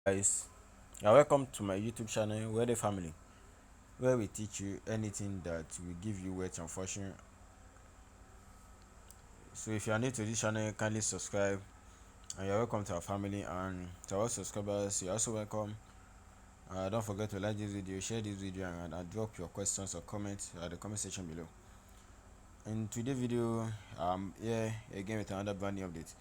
Guys, you're welcome to my YouTube channel, Where the Family, where we teach you anything that will give you weight and fortune. So, if you are new to this channel, kindly subscribe, and you're welcome to our family. And to our subscribers, you're also welcome. Don't forget to like this video, share this video, and drop your questions or comments at the comment section below. In today's video, I'm here again with another brand new update.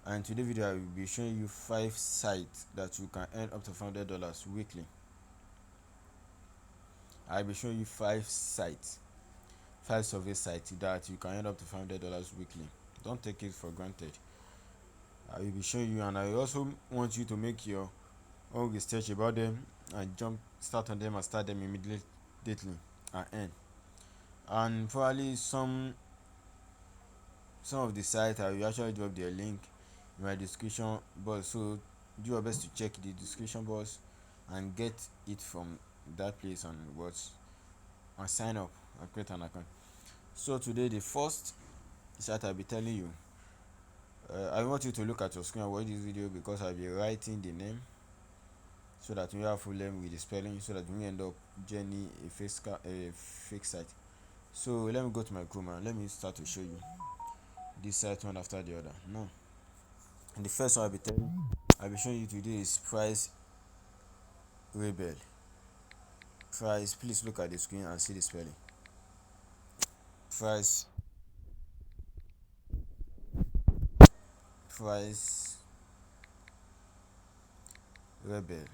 And today's video, I will be showing you 5 sites that you can earn up to $500 weekly. I'll be showing you 5 sites, 5 survey sites that you can earn up to $500 weekly. Don't take it for granted. I will be showing you, and I also want you to make your own research about them and start on them and start them immediately and earn. And probably some of the sites I will actually drop their link in my description box. So do your best to check the description box and get it from that place and sign up and create an account. So today the first site I'll be telling you, I want you to look at your screen and watch this video because I'll be writing the name so that we have full name with the spelling so that we end up joining a fake site. So let me go to my Chrome and let me start to show you this site one after the other. Now, and the first one I'll be showing you today is Price Rebel. Price, please look at the screen and see the spelling. Price Price Rebel.com.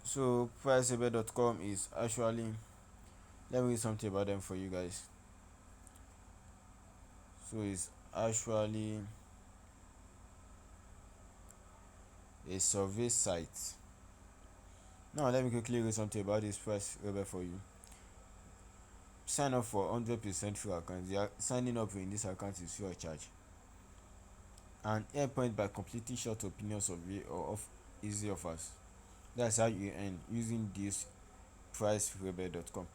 So pricerebel.com is actually, let me read something about them for you guys. So it's actually a survey site. Now let me quickly read something about this Price Rebel for you. Sign up for 100% free account. Signing up in this account is free of charge. And earn point by completing short opinion survey or easy offers. That's how you earn using this pricerebel.com.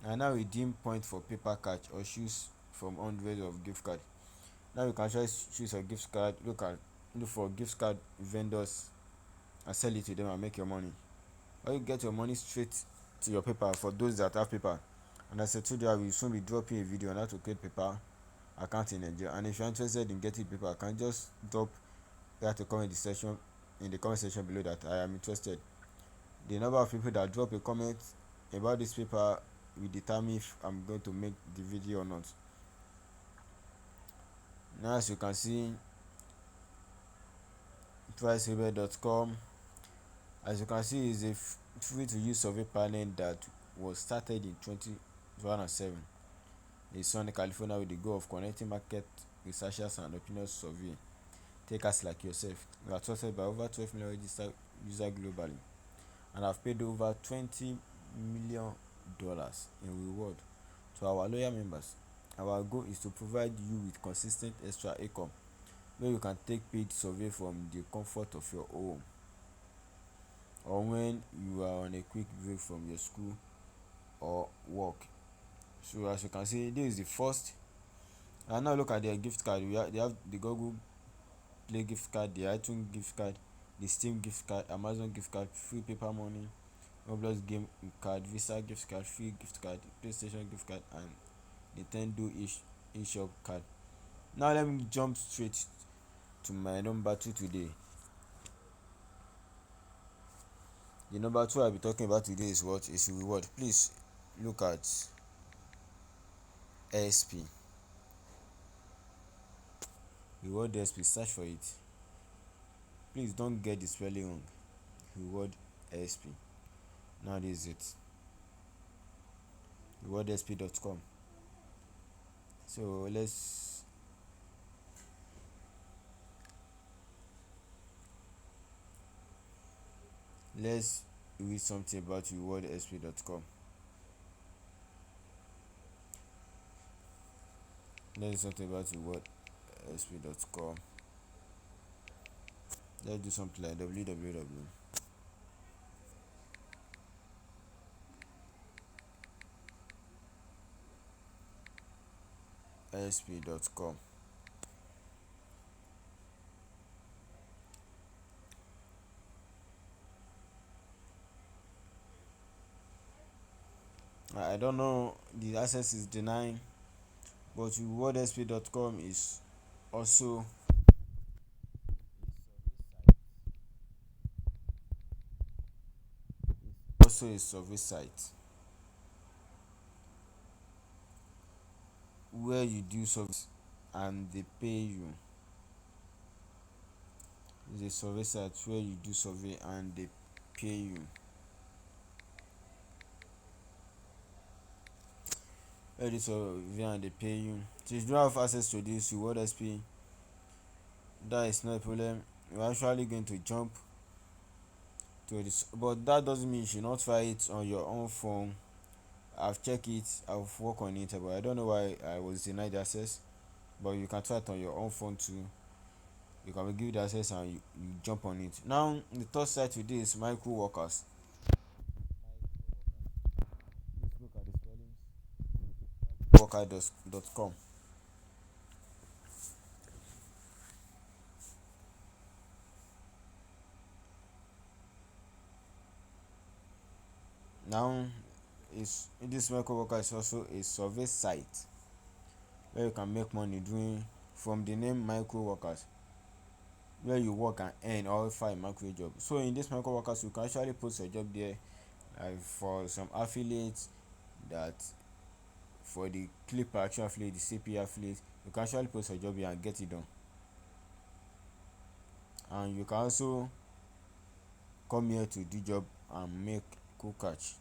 And now redeem point for paper cash or choose from hundreds of gift card. Now you can choose a gift card, look for gift card vendors and sell it to them and make your money. Or you get your money straight to your paper for those that have paper. And as I told you, I will soon be dropping a video on how to create paper account in Nigeria. And if you're interested in getting paper account, just drop that to comment in the comment section below that I am interested. The number of people that drop a comment about this paper will determine if I'm going to make the video or not. Now as you can see, pricerebel.com, as you can see, is a free to use survey panel that was started in 2007 in Sunny, California, with the goal of connecting market researchers and opinion survey takers like yourself. We are trusted by over 12 million registered users globally and have paid over $20 million in reward to our loyal members. Our goal is to provide you with consistent extra income where you can take paid survey from the comfort of your home or when you are on a quick break from your school or work. So as you can see, this is the first. And now look at their gift card. They have the Google Play gift card, the iTunes gift card, the Steam gift card, Amazon gift card, free paper money, Roblox game card, Visa gift card, free gift card, PlayStation gift card, and Nintendo eShop card. Now let me jump straight to my number 2 today. The number 2 I'll be talking about today is what is reward. Please look at SP. Reward SP, search for it. Please don't get the spelling wrong. Reward SP. Now this is it. rewardsp.com. So let's read something about rewardsp.com. Let's do something about rewardsp.com. Let's do something like www.sp.com. I don't know, the access is denied, but worldsp.com is also a survey site where you do surveys and they pay you. It's a survey site where you do survey and they pay you. Where you do survey and they pay you. So if you don't have access to this reward SP, that is not a problem. You're actually going to jump to this, but that doesn't mean you should not try it on your own phone. I've checked it, I've worked on it, but I don't know why I was denied access. But you can try it on your own phone too. You can be given access and you jump on it. Now the third site today is micro workers. Let's look at the spellings. Worker.com. Now is this micro worker is also a survey site where you can make money doing, from the name micro workers, where you work and earn or find micro job. So in this micro workers you can actually post your job there, for some affiliates, that for the clip action affiliate, the CP affiliate, you can actually post your job here and get it done. And you can also come here to do job and make cool catch.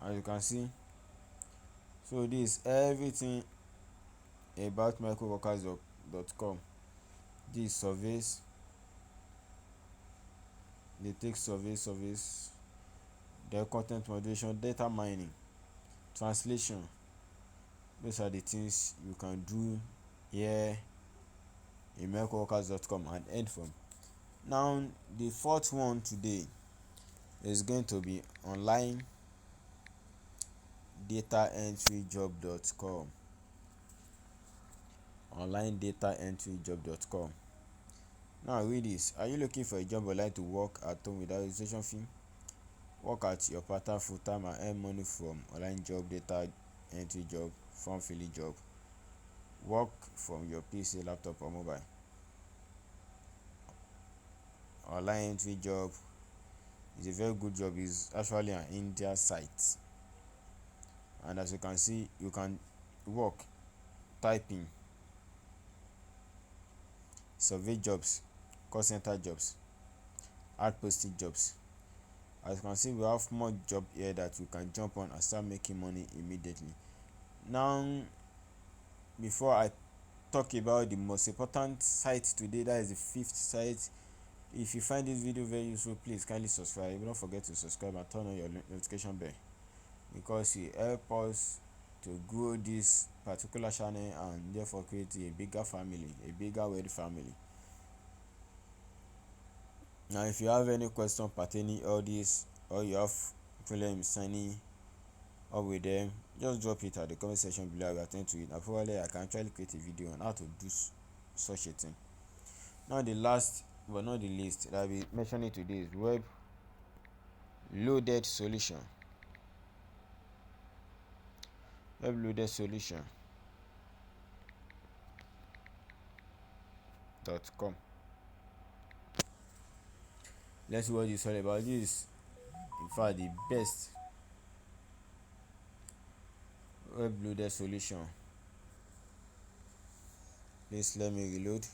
As you can see, so this is everything about microworkers.com. This surveys, they take surveys, their content moderation, data mining, translation. Those are the things you can do here in microworkers.com and earn from. Now the fourth one today is going to be onlinedataentryjob.com. onlinedataentryjob.com. Now read this. Are you looking for a job online to work at home without registration fee? Work at your part-time, full-time and earn money from online job, data entry job, form filling job. Work from your PC, laptop or mobile. Online entry job is a very good job. It's actually an India site, and as you can see, you can work typing, survey jobs, call center jobs, ad posting jobs. As you can see, we have more job here that you can jump on and start making money immediately. Now before I talk about the most important site today, that is the fifth site. If you find this video very useful, please kindly subscribe. Don't forget to subscribe and turn on your notification bell, because it help us to grow this particular channel and therefore create a bigger family, a bigger world family. Now if you have any question pertaining all this, or you have problem signing up with them, just drop it at the comment section below. I will attend to it, and probably I can actually create a video on how to do such a thing. Now the last but not the least that I'll be mentioning today is web loaded solution. Web loaded solution.com. Let's see what this is all about. This is in fact the best web loaded solution. Please let me reload.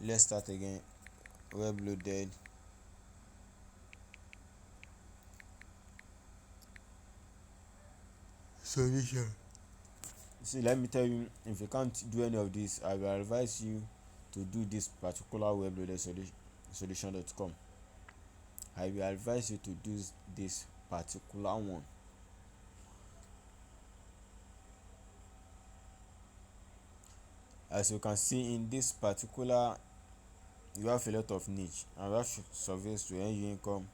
Let's start again. Web loaded solution. See, let me tell you, if you can't do any of this, I will advise you to do this particular web loaded solution.com. I will advise you to do this particular one. As you can see, in this particular, you have a lot of niche and you have surveys to earn you income.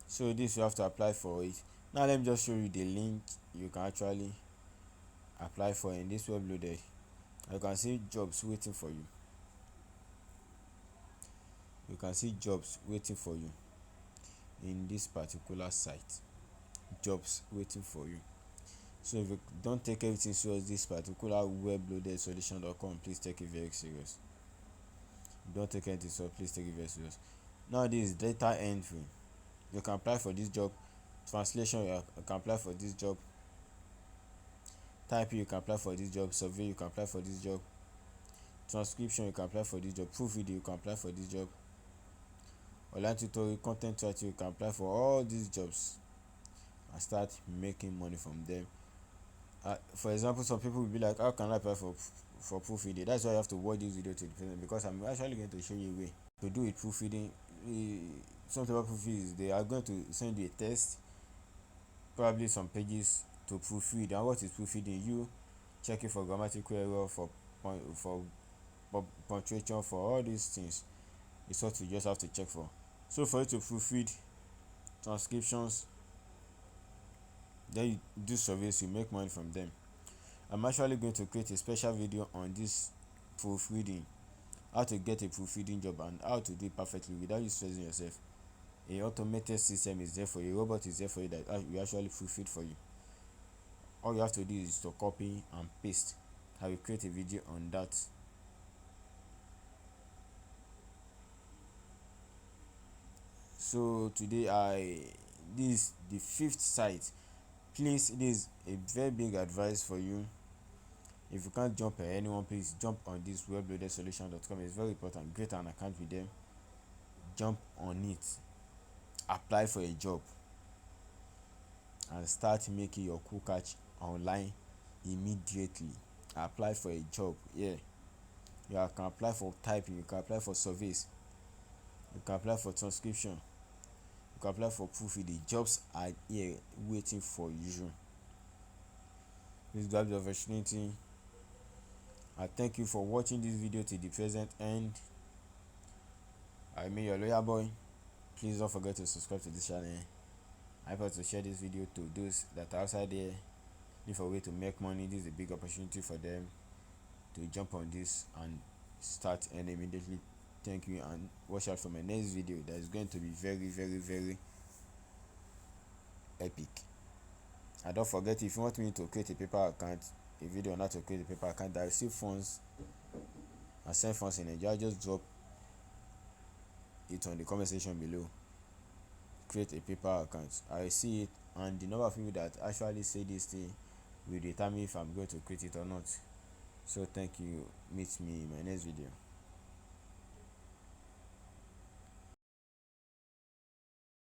So this you have to apply for it. Now let me just show you the link you can actually apply for in this web loaded. You can see jobs waiting for you. you can see jobs waiting for you in this particular site. Jobs waiting for you. So if you don't take everything serious, this particular webloadedsolution.com, please take it very serious. Don't take anything serious, please take it very serious. Now this is data entry. You can apply for this job. Translation, you can apply for this job. Typing, you can apply for this job. Survey, you can apply for this job. Transcription, you can apply for this job. Proofreading, you can apply for this job. Online tutorial, content writing, you can apply for all these jobs and start making money from them. For example, some people will be like, how can I apply for proofreading? That's why you have to watch this video to the present, because I'm actually going to show you a way to do it. Proofreading, something about proofreading is they are going to send you a test, probably some pages to proofread. And what is proofreading? You checking for grammatical error, for punctuation, for all these things. It's what you just have to check for. So for you to proofread transcriptions, then you do surveys, you make money from them. I'm actually going to create a special video on this proofreading, how to get a proofreading job and how to do it perfectly without you stressing yourself. A automated system is there for you, a robot is there for you that will actually proofread for you. All you have to do is to copy and paste. I will create a video on that. So today this is the 5th site. Please, this is a very big advice for you. If you can't jump at anyone, please jump on this webloadedsolution.com. It's very important. Create an account with them. Jump on it. Apply for a job and start making your cool catch online immediately. Apply for a job. Yeah, you can apply for typing, you can apply for surveys, you can apply for transcription, you can apply for proofreading. Jobs are here waiting for you. Please grab the opportunity. I thank you for watching this video to the present end. I mean your lawyer boy. Please don't forget to subscribe to this channel. I hope to share this video to those that are outside there looking for a way to make money. This is a big opportunity for them to jump on this and start and immediately. Thank you, and watch out for my next video that is going to be very, very, very epic. And don't forget, if you want me to create a paper account, a video on how to create a paper account that receive funds and send funds in Nigeria, just drop it on the comment section below. Create a paper account, I see it, and the number of people that actually say this thing will determine if I'm going to create it or not. So thank you. Meet me in my next video.